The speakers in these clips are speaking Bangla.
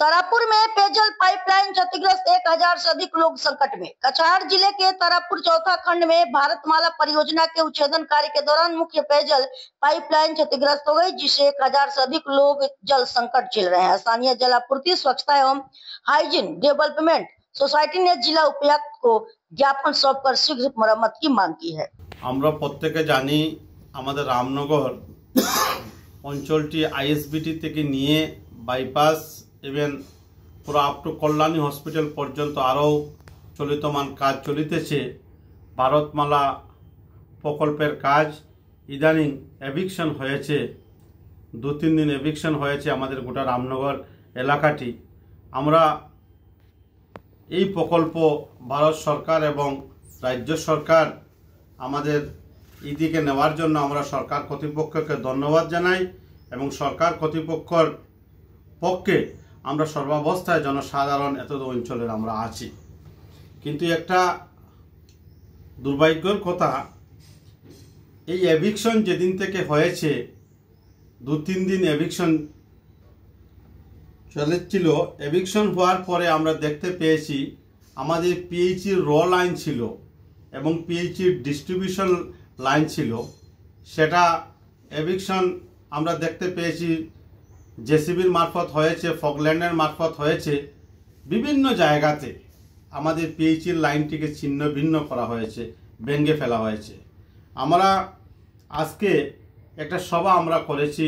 तारापुर में पेयजल पाइपलाइन क्षतिग्रस्त 1000 से अधिक लोग संकट में। कछार जिले के तारापुर चौथा खंड में भारतमाला परियोजना के उच्छेदन कार्य के दौरान मुख्य पेयजल पाइपलाइन क्षतिग्रस्त हो गई, जिससे 1000 से अधिक लोग जल संकट झेल रहे हैं। स्थानीय जल आपूर्ति, स्वच्छता एवं हाइजीन डेवलपमेंट सोसाइटी ने जिला उपायुक्त को ज्ञापन सौंपकर शीघ्र मरम्मत की मांग की है। আমরা প্রত্যেকে জানি আমাদের রামনগর অঞ্চলটি আইএসবিটি থেকে নিয়ে বাইপাস ইভেন পুরো আপ টু কল্যাণী হসপিটাল পর্যন্ত আরও চলিতমান কাজ চলিতেছে। ভারতমালা প্রকল্পের কাজ ইদানিং এভিকশন হয়েছে, 2-3 দিন এভিকশন হয়েছে আমাদের গোটা রামনগর এলাকাটি। আমরা এই প্রকল্প ভারত সরকার এবং রাজ্য সরকার আমাদের এদিকে নেওয়ার জন্য আমরা সরকার কর্তৃপক্ষকে ধন্যবাদ জানাই এবং সরকার কর্তৃপক্ষের পক্ষে আমরা সর্বাবস্থায় জনসাধারণ এত অঞ্চলের আমরা আছি। কিন্তু একটা দুর্ভাগ্যের কথা, এই এভিকশন যেদিন থেকে হয়েছে 2-3 দিন এভিকশন চলেছিল। এভিকশন হওয়ার পরে আমরা দেখতে পেয়েছি আমাদের পিএইচির র লাইন ছিল এবং পিএইচির ডিস্ট্রিবিউশন লাইন ছিল, সেটা এভিকশন আমরা দেখতে পেয়েছি জেসিবির মারফত হয়েছে, ফগল্যান্ডের মারফত হয়েছে। বিভিন্ন জায়গাতে আমাদের পিএইচির লাইনটিকে ছিন্ন ভিন্ন করা হয়েছে, ভেঙে ফেলা হয়েছে। আমরা আজকে একটা সভা আমরা করেছি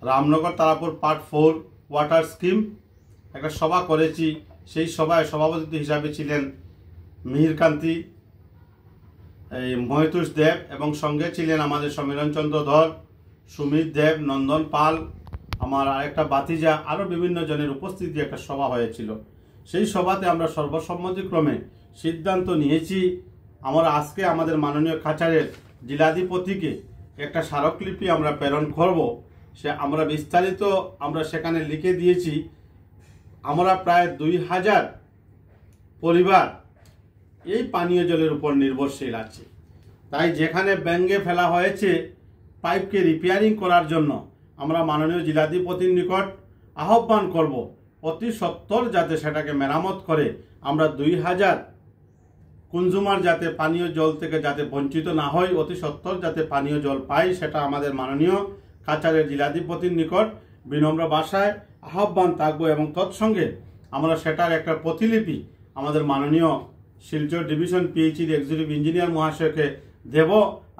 Ramnagar Tarapur part 4 water scheme একটা সভা করেছি। সেই সভায় সভাপতি হিসাবে ছিলেন মিহিরকান্তি মহিতুষ দেব এবং সঙ্গে ছিলেন আমাদের সমীরণচন্দ্র ধর, সুমিত দেব, নন্দন পাল, আমার আরেকটা বাতিজা, আরও বিভিন্ন জনের উপস্থিতি একটা সভা হয়েছিল। সেই সভাতে আমরা সর্বসম্মতিক্রমে সিদ্ধান্ত নিয়েছি আমরা আজকে আমাদের মাননীয় কাছাড়ের জেলাধিপতিকে একটা স্মারকলিপি আমরা প্রেরণ করব। সে আমরা বিস্তারিত আমরা সেখানে লিখে দিয়েছি আমরা প্রায় 2000 পরিবার এই পানীয় জলের উপর নির্ভরশীল আছে। তাই যেখানে ভেঙে ফেলা হয়েছে পাইপকে রিপেয়ারিং করার জন্য আমরা মাননীয় জেলাধিপতির নিকট আহ্বান করব অতি সত্বর যাতে সেটাকে মেরামত করে আমরা 2000 কনজিউমার যাতে পানীয় জল থেকে যাতে বঞ্চিত না হয়, অতি সত্বর যাতে পানীয় জল পাই, সেটা আমাদের মাননীয় কাছাড়ের জেলাধিপতির নিকট বিনম্র ভাষায় আহ্বান থাকবো এবং তৎসঙ্গে আমরা সেটার একটা প্রতিলিপি আমাদের মাননীয় শিলচর ডিভিশন পিএইচির এক্সিকিউটিভ ইঞ্জিনিয়ার মহাশয়কে দেব।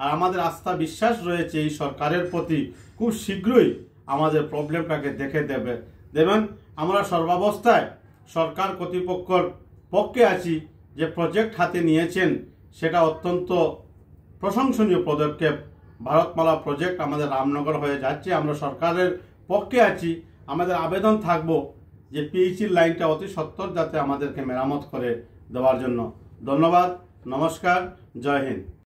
আর আমাদের আস্থা বিশ্বাস রয়েছে এই সরকারের প্রতি খুব শীঘ্রই আমাদের প্রবলেমটাকে দেখে দেবেন। আমরা সর্বাবস্থায় সরকার কর্তৃপক্ষের পক্ষে আছি। যে প্রজেক্ট হাতে নিয়েছেন সেটা অত্যন্ত প্রশংসনীয় পদক্ষেপ। ভারতমালা প্রজেক্ট আমাদের রামনগর হয়ে যাচ্ছে, আমরা সরকারের পক্ষে আছি। আমাদের আবেদন থাকবো যে পিএইচির লাইনটা অতি সত্বর যাতে আমাদেরকে মেরামত করে দেওয়ার জন্য। ধন্যবাদ, নমস্কার, জয় হিন্দ।